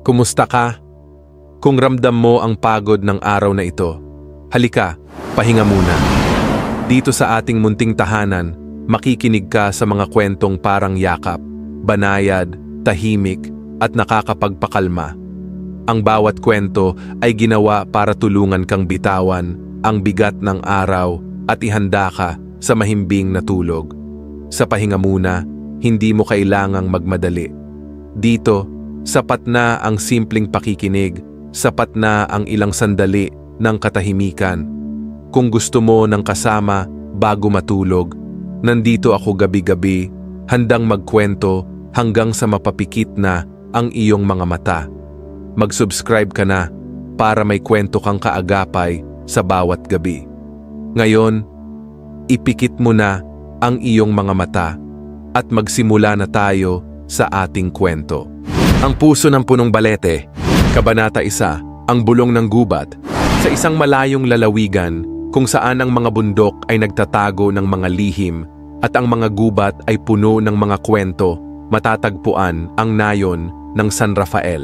Kumusta ka? Kung ramdam mo ang pagod ng araw na ito, halika, pahinga muna. Dito sa ating munting tahanan, makikinig ka sa mga kwentong parang yakap, banayad, tahimik, at nakakapagpakalma. Ang bawat kwento ay ginawa para tulungan kang bitawan ang bigat ng araw at ihanda ka sa mahimbing na tulog. Sa pahinga muna, hindi mo kailangang magmadali. Dito, sapat na ang simpleng pakikinig, sapat na ang ilang sandali ng katahimikan. Kung gusto mo ng kasama bago matulog, nandito ako gabi-gabi, handang magkwento hanggang sa mapapikit na ang iyong mga mata. Mag-subscribe ka na para may kwento kang kaagapay sa bawat gabi. Ngayon, ipikit mo na ang iyong mga mata at magsimula na tayo sa ating kwento. Ang puso ng punong balete, Kabanata 1, ang bulong ng gubat. Sa isang malayong lalawigan kung saan ang mga bundok ay nagtatago ng mga lihim at ang mga gubat ay puno ng mga kwento, matatagpuan ang nayon ng San Rafael.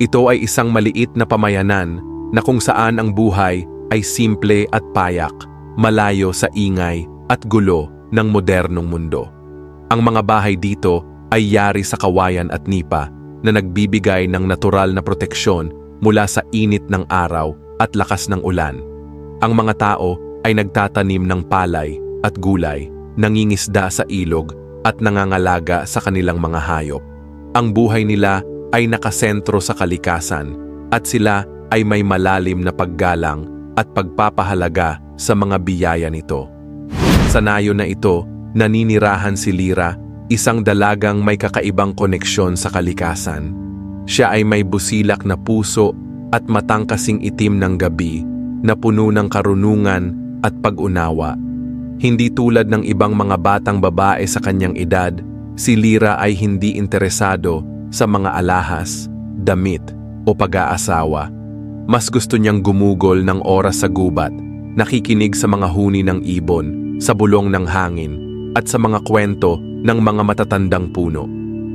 Ito ay isang maliit na pamayanan na kung saan ang buhay ay simple at payak, malayo sa ingay at gulo ng modernong mundo. Ang mga bahay dito ay yari sa kawayan at nipa na nagbibigay ng natural na proteksyon mula sa init ng araw at lakas ng ulan. Ang mga tao ay nagtatanim ng palay at gulay, nangingisda sa ilog at nangangalaga sa kanilang mga hayop. Ang buhay nila ay nakasentro sa kalikasan at sila ay may malalim na paggalang at pagpapahalaga sa mga biyaya nito. Sa nayon na ito, naninirahan si Lira, isang dalagang may kakaibang koneksyon sa kalikasan. Siya ay may busilak na puso at matang kasing itim ng gabi na puno ng karunungan at pag-unawa. Hindi tulad ng ibang mga batang babae sa kanyang edad, si Lira ay hindi interesado sa mga alahas, damit o pag-aasawa. Mas gusto niyang gumugol ng oras sa gubat, nakikinig sa mga huni ng ibon, sa bulong ng hangin, at sa mga kwento ng mga matatandang puno.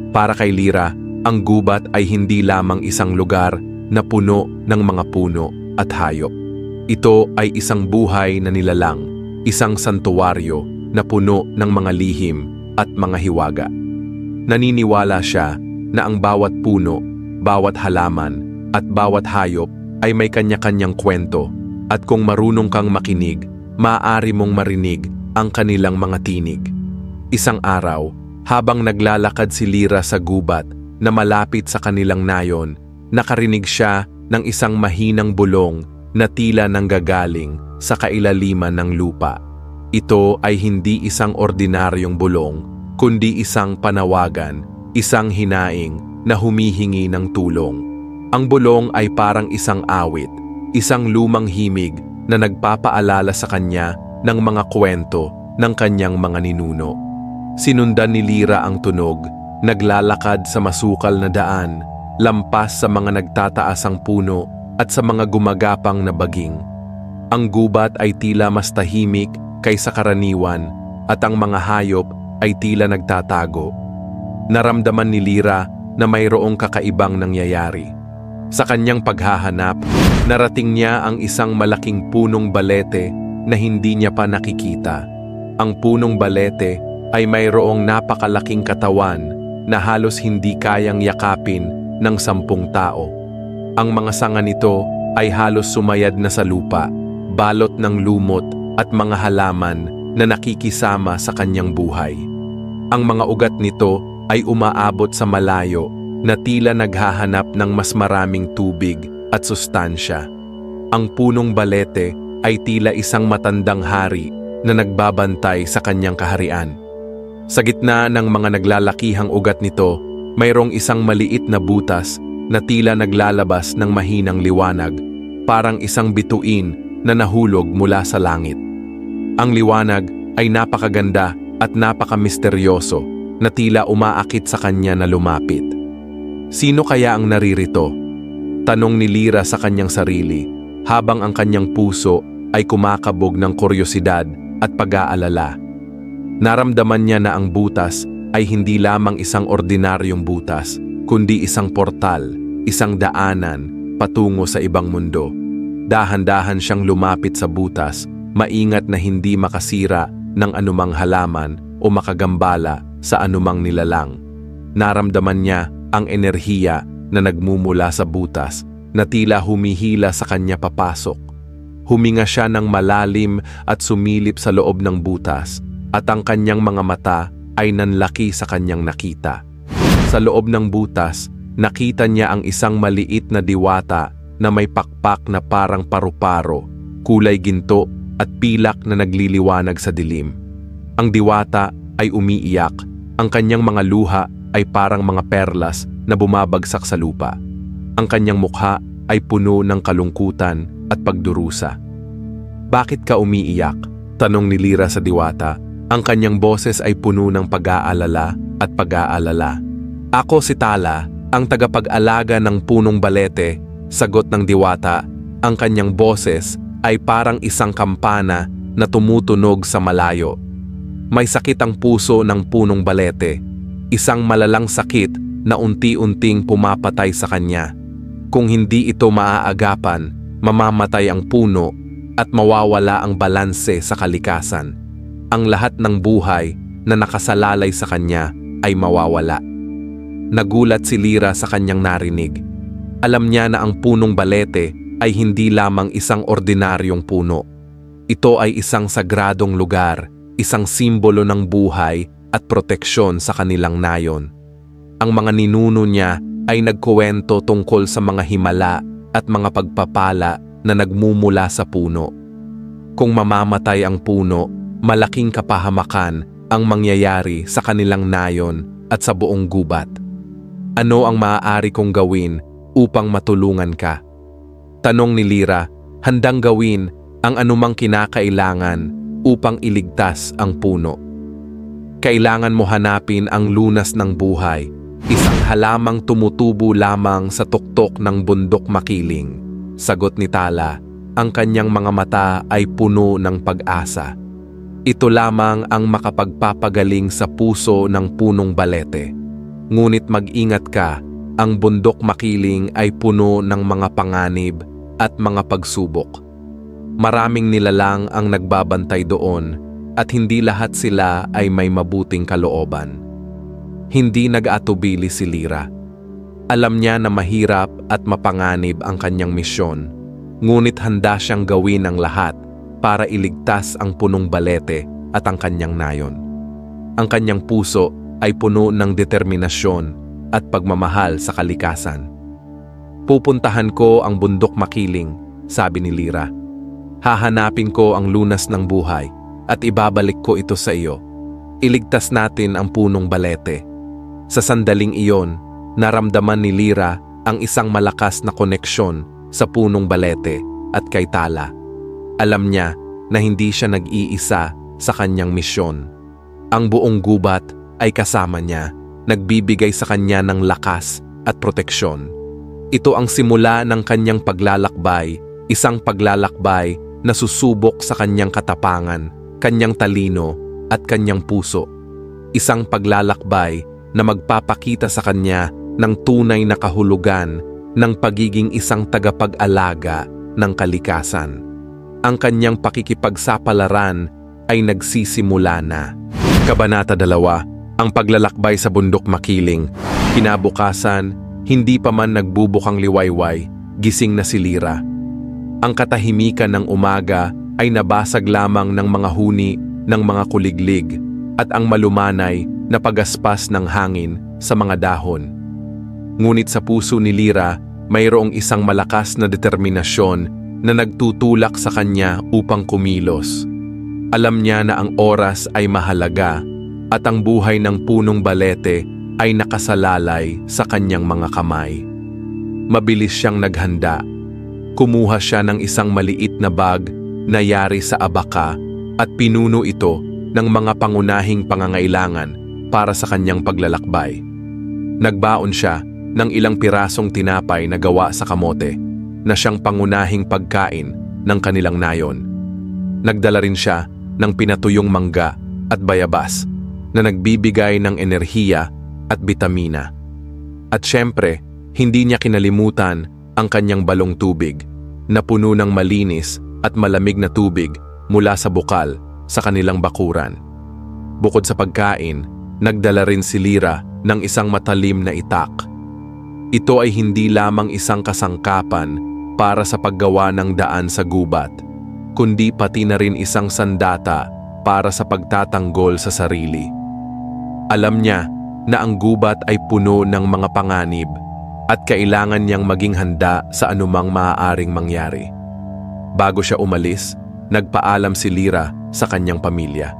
Para kay Lira, ang gubat ay hindi lamang isang lugar na puno ng mga puno at hayop. Ito ay isang buhay na nilalang, isang santuwaryo na puno ng mga lihim at mga hiwaga. Naniniwala siya na ang bawat puno, bawat halaman, at bawat hayop ay may kanya-kanyang kwento, at kung marunong kang makinig, maaari mong marinig ang kanilang mga tinig. Isang araw, habang naglalakad si Lira sa gubat na malapit sa kanilang nayon, nakarinig siya ng isang mahinang bulong na tila nanggagaling sa kailaliman ng lupa. Ito ay hindi isang ordinaryong bulong, kundi isang panawagan, isang hinaing na humihingi ng tulong. Ang bulong ay parang isang awit, isang lumang himig na nagpapaalala sa kanya ng mga kwento ng kanyang mga ninuno. Sinundan ni Lira ang tunog, naglalakad sa masukal na daan, lampas sa mga nagtataasang puno at sa mga gumagapang na baging. Ang gubat ay tila mas tahimik kaysa karaniwan at ang mga hayop ay tila nagtatago. Naramdaman ni Lira na mayroong kakaibang nangyayari. Sa kanyang paghahanap, narating niya ang isang malaking punong balete na hindi niya pa nakikita. Ang punong balete ay mayroong napakalaking katawan na halos hindi kayang yakapin ng 10 tao. Ang mga sanga nito ay halos sumayad na sa lupa, balot ng lumot at mga halaman na nakikisama sa kanyang buhay. Ang mga ugat nito ay umaabot sa malayo na tila naghahanap ng mas maraming tubig at sustansya. Ang punong balete ay tila isang matandang hari na nagbabantay sa kanyang kaharian. Sa gitna ng mga naglalakihang ugat nito, mayroong isang maliit na butas na tila naglalabas ng mahinang liwanag, parang isang bituin na nahulog mula sa langit. Ang liwanag ay napakaganda at napakamisteryoso na tila umaakit sa kanya na lumapit. Sino kaya ang naririto? Tanong ni Lira sa kanyang sarili, habang ang kanyang puso ay kumakabog ng kuryosidad at pag-aalala. Naramdaman niya na ang butas ay hindi lamang isang ordinaryong butas, kundi isang portal, isang daanan patungo sa ibang mundo. Dahan-dahan siyang lumapit sa butas, maingat na hindi makasira ng anumang halaman o makagambala sa anumang nilalang. Naramdaman niya ang enerhiya na nagmumula sa butas na tila humihila sa kanya papasok. Huminga siya ng malalim at sumilip sa loob ng butas at ang kanyang mga mata ay nanlaki sa kanyang nakita. Sa loob ng butas, nakita niya ang isang maliit na diwata na may pakpak na parang paru-paro, kulay ginto at pilak na nagliliwanag sa dilim. Ang diwata ay umiiyak, ang kanyang mga luha ay parang mga perlas na bumabagsak sa lupa. Ang kanyang mukha ay puno ng kalungkutan at pagdurusa. "Bakit ka umiiyak?" tanong ni Lyra sa diwata. Ang kanyang boses ay puno ng pag-aalala at pag-aalala. "Ako si Tala, ang tagapag-alaga ng punong balete," sagot ng diwata. Ang kanyang boses ay parang isang kampana na tumutunog sa malayo. May sakit ang puso ng punong balete, isang malalang sakit na unti-unting pumapatay sa kanya. Kung hindi ito maaagapan, mamamatay ang puno at mawawala ang balanse sa kalikasan. Ang lahat ng buhay na nakasalalay sa kanya ay mawawala. Nagulat si Lyra sa kanyang narinig. Alam niya na ang punong balete ay hindi lamang isang ordinaryong puno. Ito ay isang sagradong lugar, isang simbolo ng buhay at proteksyon sa kanilang nayon. Ang mga ninuno niya ay nagkuwento tungkol sa mga himala at mga pagpapala na nagmumula sa puno. Kung mamamatay ang puno, malaking kapahamakan ang mangyayari sa kanilang nayon at sa buong gubat. Ano ang maaari kong gawin upang matulungan ka? Tanong ni Lyra, handang gawin ang anumang kinakailangan upang iligtas ang puno. Kailangan mo hanapin ang lunas ng buhay, isang halamang tumutubo lamang sa tuktok ng bundok makiling. Sagot ni Tala, ang kanyang mga mata ay puno ng pag-asa. Ito lamang ang makapagpapagaling sa puso ng punong balete. Ngunit mag-ingat ka, ang bundok makiling ay puno ng mga panganib at mga pagsubok. Maraming nilalang ang nagbabantay doon at hindi lahat sila ay may mabuting kalooban. Hindi nag-atubili si Lyra. Alam niya na mahirap at mapanganib ang kanyang misyon, ngunit handa siyang gawin ang lahat para iligtas ang punong balete at ang kanyang nayon. Ang kanyang puso ay puno ng determinasyon at pagmamahal sa kalikasan. "Pupuntahan ko ang bundok makiling," sabi ni Lyra. "Hahanapin ko ang lunas ng buhay at ibabalik ko ito sa iyo. Iligtas natin ang punong balete." Sa sandaling iyon, naramdaman ni Lyra ang isang malakas na koneksyon sa punong balete at kay Tala. Alam niya na hindi siya nag-iisa sa kanyang misyon. Ang buong gubat ay kasama niya, nagbibigay sa kanya ng lakas at proteksyon. Ito ang simula ng kanyang paglalakbay, isang paglalakbay na susubok sa kanyang katapangan, kanyang talino at kanyang puso. Isang paglalakbay na magpapakita sa kanya ng tunay na kahulugan ng pagiging isang tagapag-alaga ng kalikasan. Ang kanyang pakikipagsapalaran ay nagsisimula na. Kabanata 2, ang paglalakbay sa bundok makiling. Kinabukasan, hindi pa man nagbubukang liwayway, gising na si Lyra. Ang katahimikan ng umaga ay nabasag lamang ng mga huni ng mga kuliglig at ang malumanay na pagaspas ng hangin sa mga dahon. Ngunit sa puso ni Lyra, mayroong isang malakas na determinasyon na nagtutulak sa kanya upang kumilos. Alam niya na ang oras ay mahalaga at ang buhay ng punong balete ay nakasalalay sa kanyang mga kamay. Mabilis siyang naghanda. Kumuha siya ng isang maliit na bag na yari sa abaka at pinuno ito ng mga pangunahing pangangailangan para sa kanyang paglalakbay. Nagbaon siya ng ilang pirasong tinapay na gawa sa kamote na siyang pangunahing pagkain ng kanilang nayon. Nagdala rin siya ng pinatuyong mangga at bayabas na nagbibigay ng enerhiya at bitamina. At syempre, Hindi niya kinalimutan ang kanyang balong tubig na puno ng malinis at malamig na tubig mula sa bukal sa kanilang bakuran. Bukod sa pagkain, nagdala rin si Lyra ng isang matalim na itak. Ito ay hindi lamang isang kasangkapan para sa paggawa ng daan sa gubat, kundi pati na rin isang sandata para sa pagtatanggol sa sarili. Alam niya na ang gubat ay puno ng mga panganib at kailangan niyang maging handa sa anumang maaaring mangyari. Bago siya umalis, nagpaalam si Lyra sa kanyang pamilya.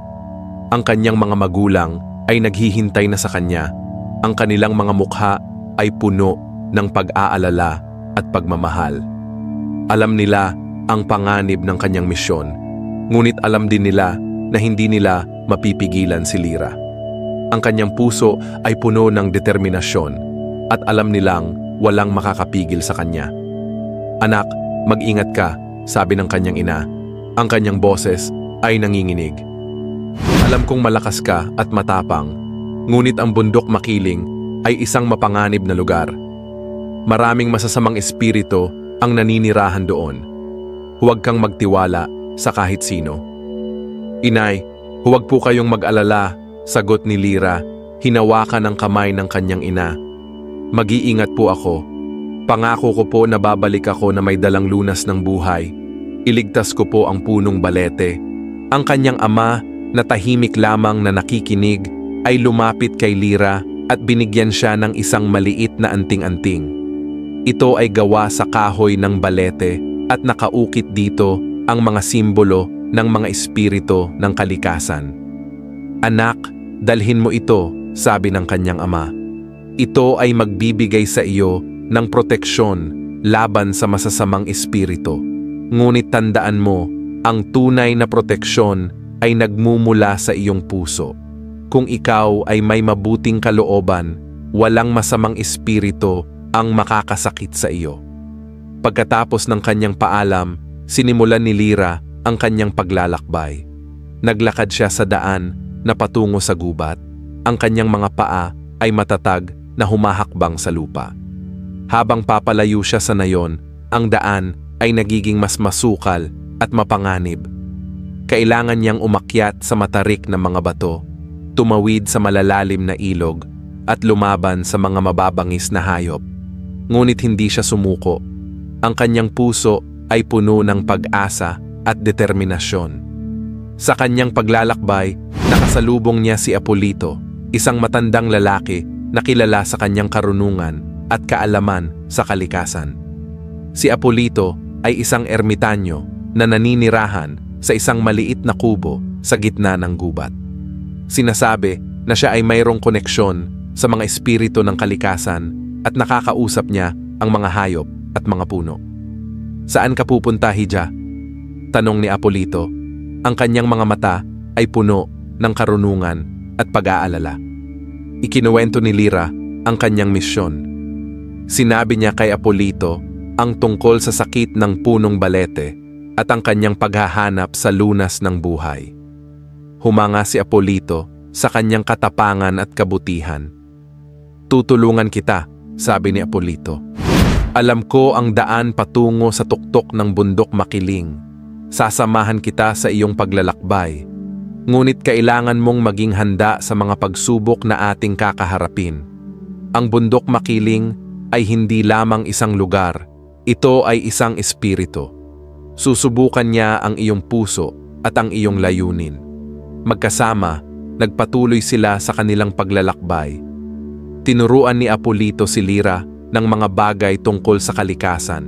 Ang kanyang mga magulang ay naghihintay na sa kanya. Ang kanilang mga mukha ay puno ng pag-aalala at pagmamahal. Alam nila ang panganib ng kanyang misyon, ngunit alam din nila na hindi nila mapipigilan si Lyra. Ang kanyang puso ay puno ng determinasyon at alam nilang walang makakapigil sa kanya. "Anak, mag-ingat ka," sabi ng kanyang ina. Ang kanyang boses ay nanginginig. "Alam kong malakas ka at matapang, ngunit ang bundok makiling ay isang mapanganib na lugar. Maraming masasamang espiritu ang naninirahan doon. Huwag kang magtiwala sa kahit sino." "Inay, huwag po kayong mag-alala," sagot ni Lyra, hinawakan ang kamay ng kanyang ina. "Mag-iingat po ako. Pangako ko po na babalik ako na may dalang lunas ng buhay. Iligtas ko po ang punong balete." Ang kanyang ama, na tahimik lamang na nakikinig, ay lumapit kay Lyra at binigyan siya ng isang maliit na anting-anting. Ito ay gawa sa kahoy ng balete at nakaukit dito ang mga simbolo ng mga espiritu ng kalikasan. "Anak, dalhin mo ito," sabi ng kanyang ama. "Ito ay magbibigay sa iyo ng proteksyon laban sa masasamang espiritu. Ngunit tandaan mo, ang tunay na proteksyon ay nagmumula sa iyong puso. Kung ikaw ay may mabuting kalooban, walang masamang espiritu ang makakasakit sa iyo." Pagkatapos ng kanyang paalam, sinimulan ni Lyra ang kanyang paglalakbay. Naglakad siya sa daan na patungo sa gubat. Ang kanyang mga paa ay matatag na humahakbang sa lupa. Habang papalayo siya sa nayon, ang daan ay nagiging mas masukal at mapanganib. Kailangan niyang umakyat sa matarik na mga bato, tumawid sa malalalim na ilog, at lumaban sa mga mababangis na hayop. Ngunit hindi siya sumuko. Ang kanyang puso ay puno ng pag-asa at determinasyon. Sa kanyang paglalakbay, nakasalubong niya si Apolito, isang matandang lalaki na kilala sa kanyang karunungan at kaalaman sa kalikasan. Si Apolito ay isang ermitanyo na naninirahan sa isang maliit na kubo sa gitna ng gubat. Sinasabi na siya ay mayroong koneksyon sa mga espiritu ng kalikasan at nakakausap niya ang mga hayop at mga puno. "Saan ka pupunta, Hija?" tanong ni Apolito. Ang kanyang mga mata ay puno ng karunungan at pag-aalala. Ikinuwento ni Lyra ang kanyang misyon. Sinabi niya kay Apolito ang tungkol sa sakit ng punong balete at ang kanyang paghahanap sa lunas ng buhay. Humanga si Apolito sa kanyang katapangan at kabutihan. "Tutulungan kita," sabi ni Apolito. "Alam ko ang daan patungo sa tuktok ng bundok makiling. Sasamahan kita sa iyong paglalakbay. Ngunit kailangan mong maging handa sa mga pagsubok na ating kakaharapin. Ang bundok makiling ay hindi lamang isang lugar. Ito ay isang espiritu. Susubukan niya ang iyong puso at ang iyong layunin." Magkasama, nagpatuloy sila sa kanilang paglalakbay. Tinuruan ni Apolito si Lyra ng mga bagay tungkol sa kalikasan.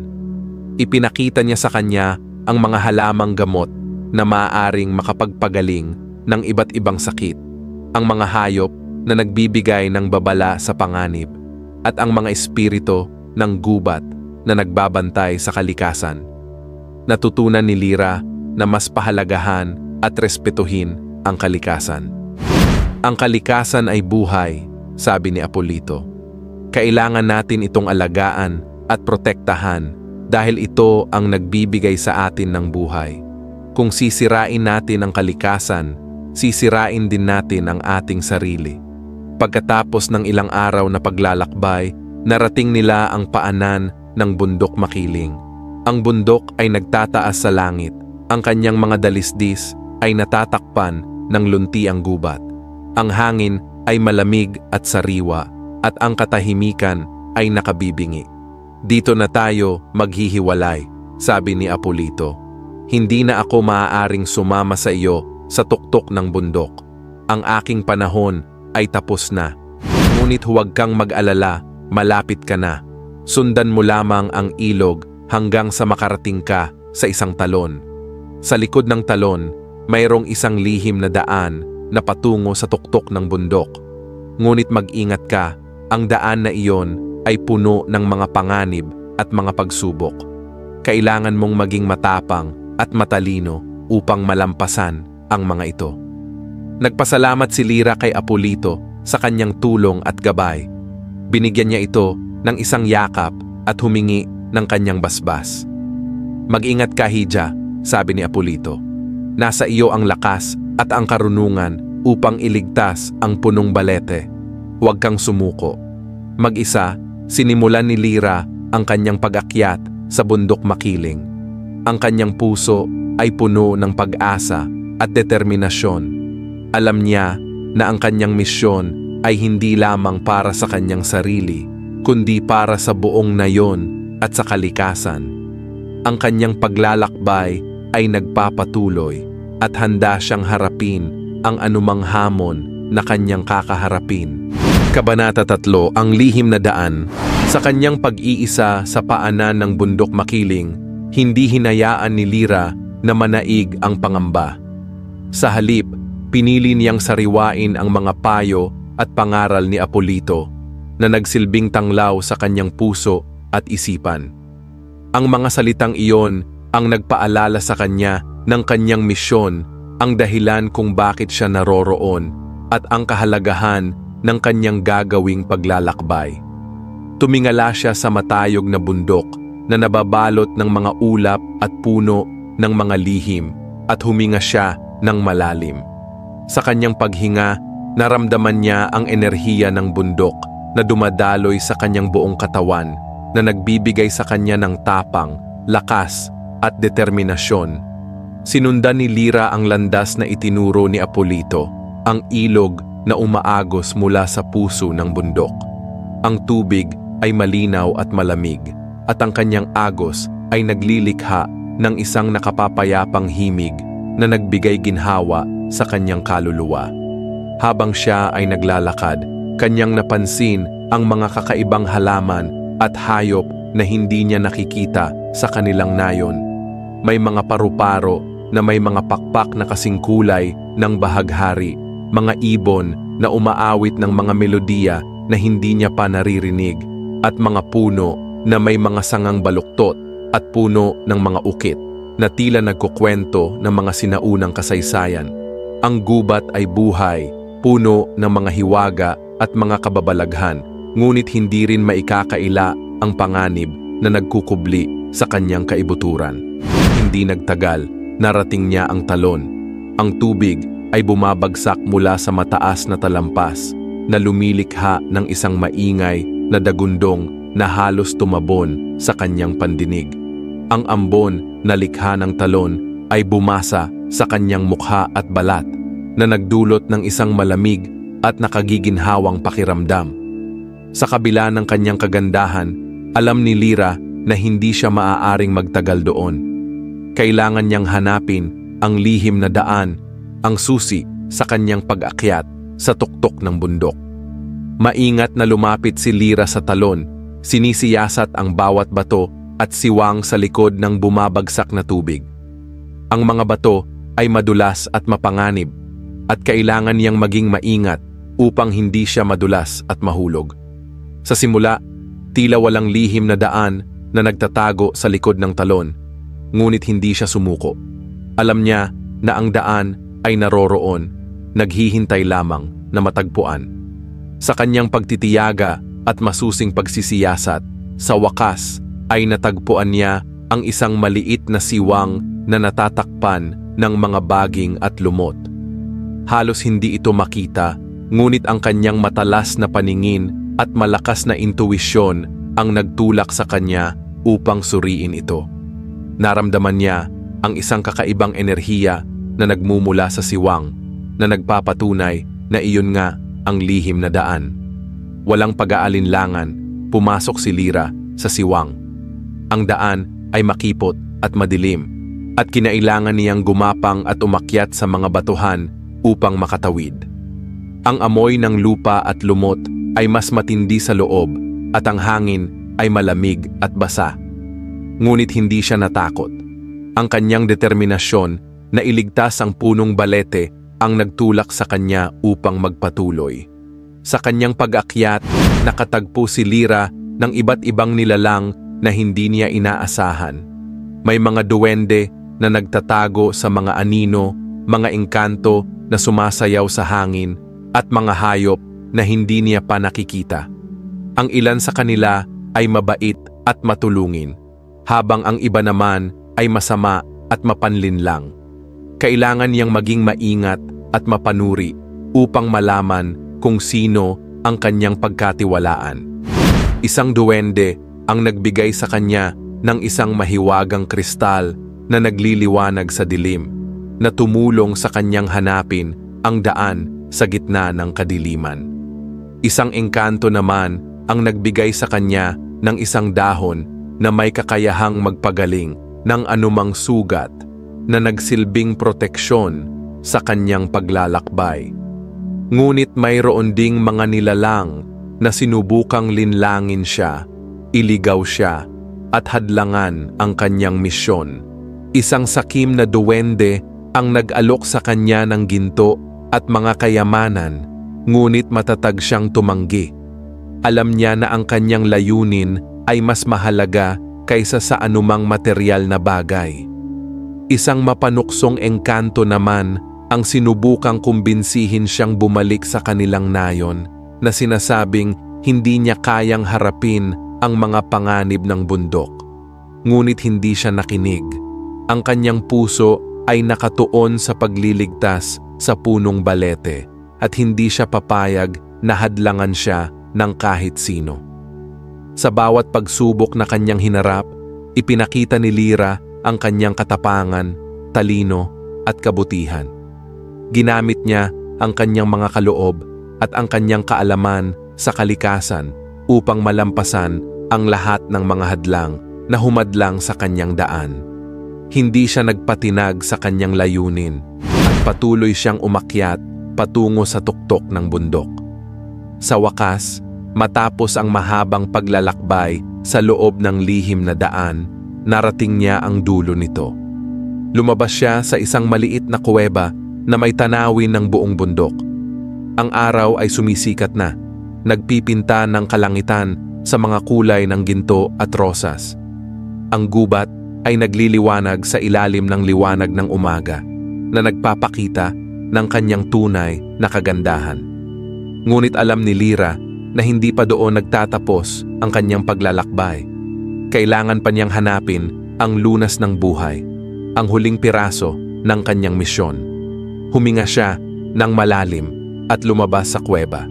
Ipinakita niya sa kanya ang mga halamang gamot na maaaring makapagpagaling ng iba't ibang sakit, ang mga hayop na nagbibigay ng babala sa panganib, at ang mga espiritu ng gubat na nagbabantay sa kalikasan. Natutunan ni Lyra na mas pahalagahan at respetuhin ang kalikasan. "Ang kalikasan ay buhay," sabi ni Apolito. "Kailangan natin itong alagaan at protektahan dahil ito ang nagbibigay sa atin ng buhay. Kung sisirain natin ang kalikasan, sisirain din natin ang ating sarili." Pagkatapos ng ilang araw na paglalakbay, narating nila ang paanan ng bundok makiling. Ang bundok ay nagtataas sa langit. Ang kanyang mga dalisdis ay natatakpan ng luntiang gubat. Ang hangin ay malamig at sariwa at ang katahimikan ay nakabibingi. Dito na tayo maghihiwalay, sabi ni Apolito. Hindi na ako maaaring sumama sa iyo sa tuktok ng bundok. Ang aking panahon ay tapos na. Ngunit huwag kang mag-alala, malapit ka na. Sundan mo lamang ang ilog hanggang sa makarating ka sa isang talon. Sa likod ng talon, mayroong isang lihim na daan na patungo sa tuktok ng bundok. Ngunit mag-ingat ka, ang daan na iyon ay puno ng mga panganib at mga pagsubok. Kailangan mong maging matapang at matalino upang malampasan ang mga ito. Nagpasalamat si Lyra kay Apolito sa kanyang tulong at gabay. Binigyan niya ito ng isang yakap at humingi ng kanyang basbas. Mag-ingat ka, Hija, sabi ni Apolito. Nasa iyo ang lakas at ang karunungan upang iligtas ang punong balete. Huwag kang sumuko. Mag-isa, sinimulan ni Lyra ang kanyang pag-akyat sa bundok makiling. Ang kanyang puso ay puno ng pag-asa at determinasyon. Alam niya na ang kanyang misyon ay hindi lamang para sa kanyang sarili, kundi para sa buong nayon at sa kalikasan. Ang kanyang paglalakbay ay nagpapatuloy at handa siyang harapin ang anumang hamon na kanyang kakaharapin. Kabanata 3, ang lihim na daan. Sa kanyang pag-iisa sa paanan ng bundok makiling, hindi hinayaan ni Lyra na manaig ang pangamba. Sa halip, pinili niyang sariwain ang mga payo at pangaral ni Apolito na nagsilbing tanglaw sa kanyang puso at isipan. Ang mga salitang iyon ang nagpaalala sa kanya ng kanyang misyon, ang dahilan kung bakit siya naroroon at ang kahalagahan ng kanyang gagawing paglalakbay. Tumingala siya sa matayog na bundok na nababalot ng mga ulap at puno ng mga lihim at huminga siya ng malalim. Sa kanyang paghinga, naramdaman niya ang enerhiya ng bundok na dumadaloy sa kanyang buong katawan na nagbibigay sa kanya ng tapang, lakas at determinasyon. Sinundan ni Lyra ang landas na itinuro ni Apolito, ang ilog na umaagos mula sa puso ng bundok. Ang tubig ay malinaw at malamig, at ang kanyang agos ay naglilikha ng isang nakapapayapang himig na nagbigay ginhawa sa kanyang kaluluwa. Habang siya ay naglalakad, kanyang napansin ang mga kakaibang halaman at hayop na hindi niya nakikita sa kanilang nayon. May mga paru-paro na may mga pakpak na kasing kulay ng bahaghari, mga ibon na umaawit ng mga melodiya na hindi niya pa naririnig, at mga puno na may mga sangang baluktot at puno ng mga ukit na tila nagkukwento ng mga sinaunang kasaysayan. Ang gubat ay buhay, puno ng mga hiwaga at mga kababalaghan, ngunit hindi rin maikakaila ang panganib na nagkukubli sa kanyang kaibuturan. Hindi nagtagal, narating niya ang talon. Ang tubig ay bumabagsak mula sa mataas na talampas na lumilikha ng isang maingay na dagundong na halos tumabon sa kanyang pandinig. Ang ambon na likha ng talon ay bumasa sa kanyang mukha at balat na nagdulot ng isang malamig at nakagiginhawang pakiramdam. Sa kabila ng kanyang kagandahan, alam ni Lyra na hindi siya maaaring magtagal doon. Kailangan niyang hanapin ang lihim na daan, ang susi sa kanyang pag-akyat sa tuktok ng bundok. Maingat na lumapit si Lyra sa talon, sinisiyasat ang bawat bato at siwang sa likod ng bumabagsak na tubig. Ang mga bato ay madulas at mapanganib, at kailangan niyang maging maingat upang hindi siya madulas at mahulog. Sa simula, tila walang lihim na daan na nagtatago sa likod ng talon, ngunit hindi siya sumuko. Alam niya na ang daan ay naroroon, naghihintay lamang na matagpuan. Sa kanyang pagtitiyaga at masusing pagsisiyasat, sa wakas ay natagpuan niya ang isang maliit na siwang na natatakpan ng mga baging at lumot. Halos hindi ito makita, ngunit ang kanyang matalas na paningin at malakas na intuwisyon ang nagtulak sa kanya upang suriin ito. Naramdaman niya ang isang kakaibang enerhiya na nagmumula sa siwang na nagpapatunay na iyon nga ang lihim na daan. Walang pag-aalinlangan, pumasok si Lyra sa siwang. Ang daan ay makipot at madilim at kinailangan niyang gumapang at umakyat sa mga batuhan upang makatawid. Ang amoy ng lupa at lumot ay mas matindi sa loob at ang hangin ay malamig at basa. Ngunit hindi siya natakot. Ang kanyang determinasyon na iligtas ang punong balete ang nagtulak sa kanya upang magpatuloy. Sa kanyang pag-akyat, nakatagpo si Lyra ng iba't ibang nilalang na hindi niya inaasahan. May mga duwende na nagtatago sa mga anino, mga engkanto na sumasayaw sa hangin, at mga hayop na hindi niya pa nakikita. Ang ilan sa kanila ay mabait at matulungin, habang ang iba naman ay masama at mapanlinlang. Kailangan niyang maging maingat at mapanuri upang malaman kung sino ang kanyang pagkatiwalaan. Isang duwende ang nagbigay sa kanya ng isang mahiwagang kristal na nagliliwanag sa dilim, na tumulong sa kanyang hanapin ang daan sa gitna ng kadiliman. Isang engkanto naman ang nagbigay sa kanya ng isang dahon na may kakayahang magpagaling ng anumang sugat na nagsilbing proteksyon sa kanyang paglalakbay. Ngunit mayroon ding mga nilalang na sinubukang linlangin siya, iligaw siya, at hadlangan ang kanyang misyon. Isang sakim na duwende ang nag-alok sa kanya ng ginto at mga kayamanan, ngunit matatag siyang tumanggi. Alam niya na ang kanyang layunin ay mas mahalaga kaysa sa anumang materyal na bagay. Isang mapanuksong engkanto naman ang sinubukang kumbinsihin siyang bumalik sa kanilang nayon, na sinasabing hindi niya kayang harapin ang mga panganib ng bundok. Ngunit hindi siya nakinig. Ang kanyang puso ay nakatuon sa pagliligtas sa punong balete at hindi siya papayag na hadlangan siya ng kahit sino. Sa bawat pagsubok na kanyang hinarap, ipinakita ni Lyra ang kanyang katapangan, talino at kabutihan. Ginamit niya ang kanyang mga kaloob at ang kanyang kaalaman sa kalikasan upang malampasan ang lahat ng mga hadlang na humadlang sa kanyang daan. Hindi siya nagpatinag sa kanyang layunin at patuloy siyang umakyat patungo sa tuktok ng bundok. Sa wakas, matapos ang mahabang paglalakbay sa loob ng lihim na daan, narating niya ang dulo nito. Lumabas siya sa isang maliit na kuweba na may tanawin ng buong bundok. Ang araw ay sumisikat na, nagpipinta ng kalangitan sa mga kulay ng ginto at rosas. Ang gubat ay nagliliwanag sa ilalim ng liwanag ng umaga na nagpapakita ng kanyang tunay na kagandahan. Ngunit alam ni Lyra na hindi pa doon nagtatapos ang kanyang paglalakbay. Kailangan pa niyang hanapin ang lunas ng buhay, ang huling piraso ng kanyang misyon. Huminga siya ng malalim at lumabas sa kuweba.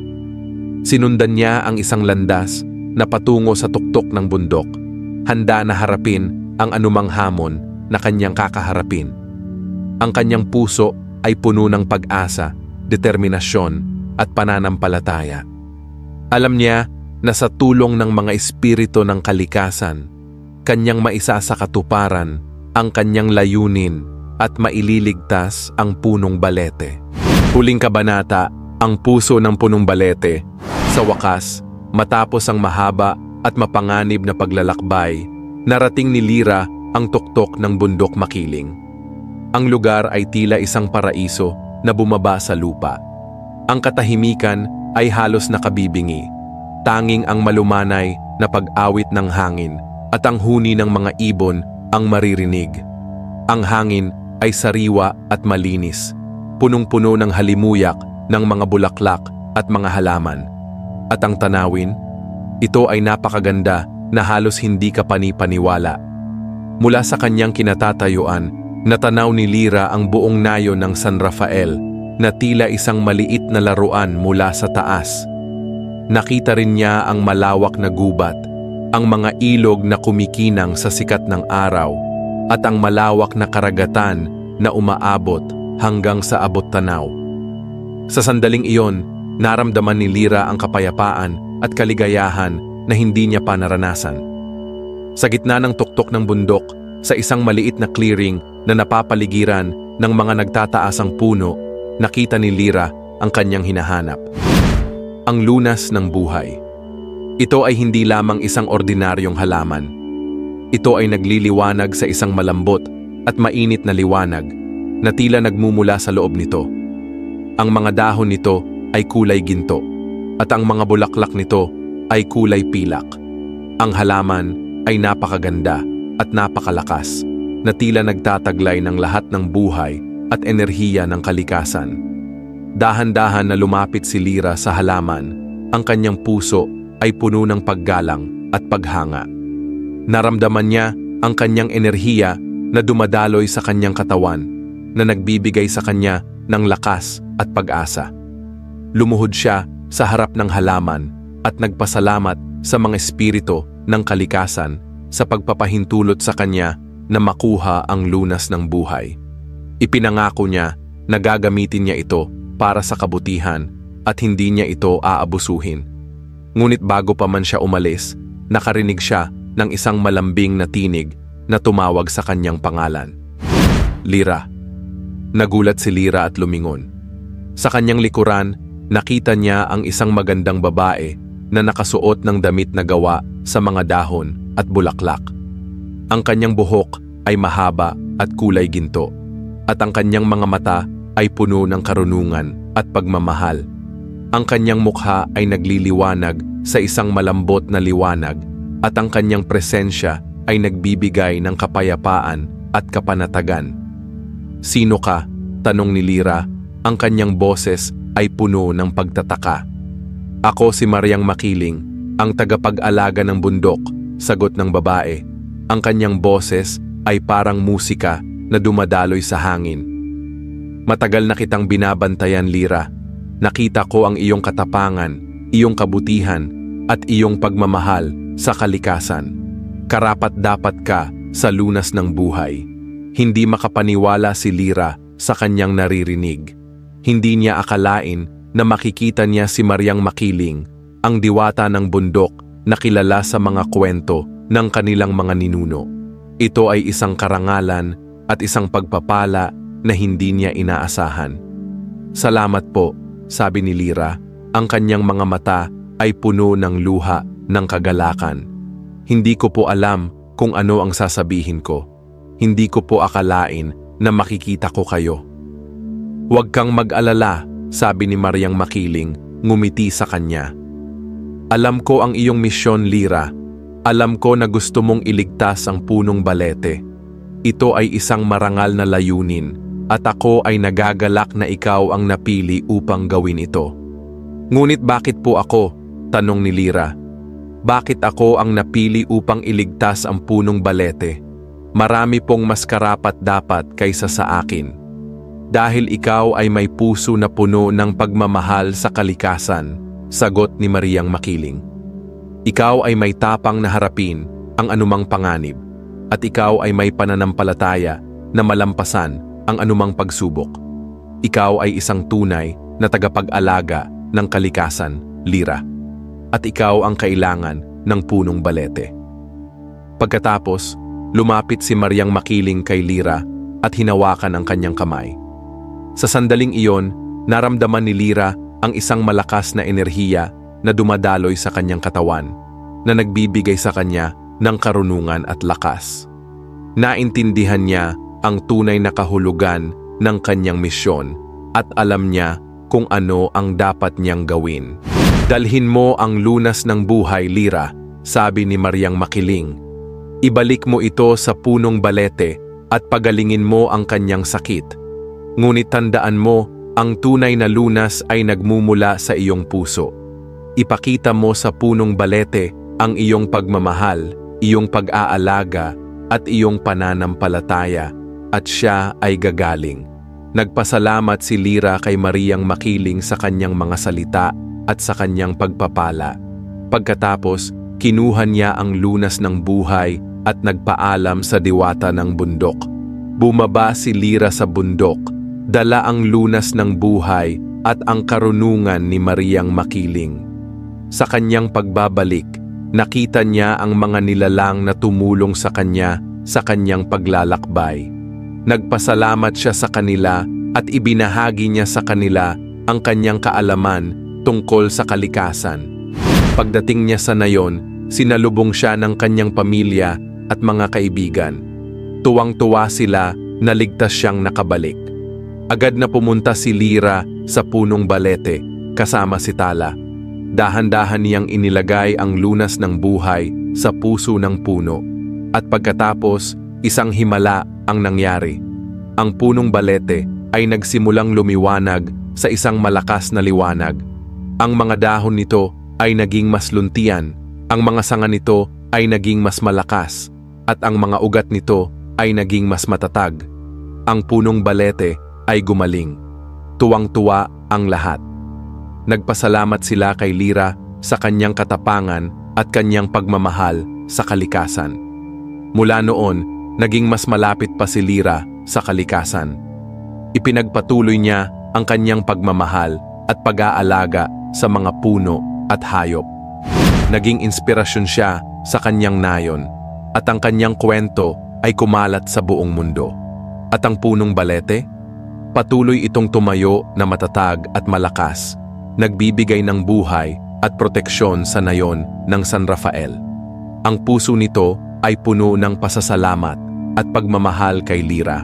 Sinundan niya ang isang landas na patungo sa tuktok ng bundok, handa na harapin ang anumang hamon na kanyang kakaharapin. Ang kanyang puso ay puno ng pag-asa, determinasyon at pananampalataya. Alam niya na sa tulong ng mga espiritu ng kalikasan, kanyang maisasakatuparan ang kanyang layunin at maililigtas ang punong balete. Huling kabanata, ang puso ng punong balete. Sa wakas, matapos ang mahaba at mapanganib na paglalakbay, narating ni Lyra ang tuktok ng bundok makiling. Ang lugar ay tila isang paraiso na bumaba sa lupa. Ang katahimikan ay halos nakabibingi. Tanging ang malumanay na pag-awit ng hangin at ang huni ng mga ibon ang maririnig. Ang hangin ay sariwa at malinis, punong-puno ng halimuyak ng mga bulaklak at mga halaman. At ang tanawin, ito ay napakaganda na halos hindi ka panipaniwala. Mula sa kanyang kinatatayuan, natanaw ni Lyra ang buong nayon ng San Rafael na tila isang maliit na laruan mula sa taas. Nakita rin niya ang malawak na gubat, ang mga ilog na kumikinang sa sikat ng araw, at ang malawak na karagatan na umaabot hanggang sa abot-tanaw. Sa sandaling iyon, naramdaman ni Lyra ang kapayapaan at kaligayahan na hindi niya pa naranasan. Sa gitna ng tuktok ng bundok, sa isang maliit na clearing na napapaligiran ng mga nagtataasang puno, nakita ni Lyra ang kanyang hinahanap. Ang lunas ng buhay. Ito ay hindi lamang isang ordinaryong halaman. Ito ay nagliliwanag sa isang malambot at mainit na liwanag na tila nagmumula sa loob nito. Ang mga dahon nito ay kulay ginto at ang mga bulaklak nito ay kulay pilak. Ang halaman ay napakaganda at napakalakas na tila nagtataglay ng lahat ng buhay at enerhiya ng kalikasan. Dahan-dahan na lumapit si Lyra sa halaman, ang kanyang puso ay puno ng paggalang at paghanga. Naramdaman niya ang kanyang enerhiya na dumadaloy sa kanyang katawan, na nagbibigay sa kanya ng lakas at pag-asa. Lumuhod siya sa harap ng halaman at nagpasalamat sa mga espiritu ng kalikasan sa pagpapahintulot sa kanya na makuha ang lunas ng buhay. Ipinangako niya na gagamitin niya ito para sa kabutihan at hindi niya ito aabusuhin. Ngunit bago pa man siya umalis, nakarinig siya ng isang malambing na tinig na tumawag sa kanyang pangalan. Lyra. Nagulat si Lyra at lumingon. Sa kanyang likuran, nakita niya ang isang magandang babae na nakasuot ng damit na gawa sa mga dahon at bulaklak. Ang kanyang buhok ay mahaba at kulay ginto, at ang kanyang mga mata ay puno ng karunungan at pagmamahal. Ang kanyang mukha ay nagliliwanag sa isang malambot na liwanag, at ang kanyang presensya ay nagbibigay ng kapayapaan at kapanatagan. Sino ka? Tanong ni Lyra. Ang kanyang boses ay puno ng pagtataka. Ako si Mariang Makiling, ang tagapag-alaga ng bundok, sagot ng babae. Ang kanyang boses ay parang musika na dumadaloy sa hangin. Matagal na kitang binabantayan, Lyra. Nakita ko ang iyong katapangan, iyong kabutihan, at iyong pagmamahal sa kalikasan. Karapat-dapat ka sa lunas ng buhay. Hindi makapaniwala si Lyra sa kanyang naririnig. Hindi niya akalain na makikita niya si Mariang Makiling, ang diwata ng bundok na kilala sa mga kwento ng kanilang mga ninuno. Ito ay isang karangalan at isang pagpapala na hindi niya inaasahan. Salamat po, sabi ni Lyra. Ang kanyang mga mata ay puno ng luha ng kagalakan. Hindi ko po alam kung ano ang sasabihin ko. Hindi ko po akalain na makikita ko kayo. Huwag kang mag-alala, sabi ni Mariang Makiling, ngumiti sa kanya. Alam ko ang iyong misyon, Lyra. Alam ko na gusto mong iligtas ang punong balete. Ito ay isang marangal na layunin, at ako ay nagagalak na ikaw ang napili upang gawin ito. Ngunit bakit po ako? Tanong ni Lyra. Bakit ako ang napili upang iligtas ang punong balete? Marami pong mas karapat-dapat kaysa sa akin. Dahil ikaw ay may puso na puno ng pagmamahal sa kalikasan, sagot ni Mariang Makiling. Ikaw ay may tapang na harapin ang anumang panganib, at ikaw ay may pananampalataya na malampasan ang anumang pagsubok. Ikaw ay isang tunay na tagapag-alaga ng kalikasan, Lyra. At ikaw ang kailangan ng punong balete. Pagkatapos, lumapit si Mariang Makiling kay Lyra at hinawakan ang kanyang kamay. Sa sandaling iyon, naramdaman ni Lyra ang isang malakas na enerhiya na dumadaloy sa kanyang katawan, na nagbibigay sa kanya ng karunungan at lakas. Naintindihan niya ang tunay na kahulugan ng kanyang misyon at alam niya kung ano ang dapat niyang gawin. Dalhin mo ang lunas ng buhay, Lyra, sabi ni Mariang Makiling. Ibalik mo ito sa punong balete at pagalingin mo ang kanyang sakit. Ngunit tandaan mo, ang tunay na lunas ay nagmumula sa iyong puso. Ipakita mo sa punong balete ang iyong pagmamahal, iyong pag-aalaga, at iyong pananampalataya, at siya ay gagaling. Nagpasalamat si Lyra kay Mariang Makiling sa kanyang mga salita at sa kanyang pagpapala. Pagkatapos, kinuha niya ang lunas ng buhay at nagpaalam sa diwata ng bundok. Bumaba si Lyra sa bundok, dala ang lunas ng buhay at ang karunungan ni Mariang makiling. Sa kanyang pagbabalik, nakita niya ang mga nilalang na tumulong sa kanya sa kanyang paglalakbay. Nagpasalamat siya sa kanila at ibinahagi niya sa kanila ang kanyang kaalaman tungkol sa kalikasan. Pagdating niya sa nayon, sinalubong siya ng kanyang pamilya at mga kaibigan. Tuwang-tuwa sila na ligtas siyang nakabalik. Agad na pumunta si Lyra sa punong balete kasama si Tala. Dahan-dahan niyang inilagay ang lunas ng buhay sa puso ng puno. At pagkatapos, isang himala ang nangyari. Ang punong balete ay nagsimulang lumiwanag sa isang malakas na liwanag. Ang mga dahon nito ay naging mas luntian, ang mga sanga nito ay naging mas malakas, at ang mga ugat nito ay naging mas matatag. Ang punong balete ay gumaling. Tuwang-tuwa ang lahat. Nagpasalamat sila kay Lyra sa kanyang katapangan at kanyang pagmamahal sa kalikasan. Mula noon, naging mas malapit pa si Lyra sa kalikasan. Ipinagpatuloy niya ang kanyang pagmamahal at pag-aalaga sa mga puno at hayop. Naging inspirasyon siya sa kanyang nayon at ang kanyang kwento ay kumalat sa buong mundo. At ang punong balete? Patuloy itong tumayo na matatag at malakas, nagbibigay ng buhay at proteksyon sa nayon ng San Rafael. Ang puso nito ay puno ng pasasalamat at pagmamahal kay Lyra,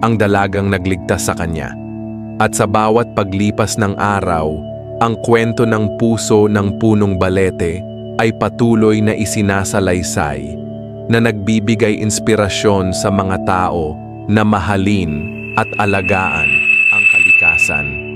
ang dalagang nagligtas sa kanya. At sa bawat paglipas ng araw, ang kwento ng puso ng punong balete ay patuloy na isinasalaysay na nagbibigay inspirasyon sa mga tao na mahalin at alagaan ang kalikasan.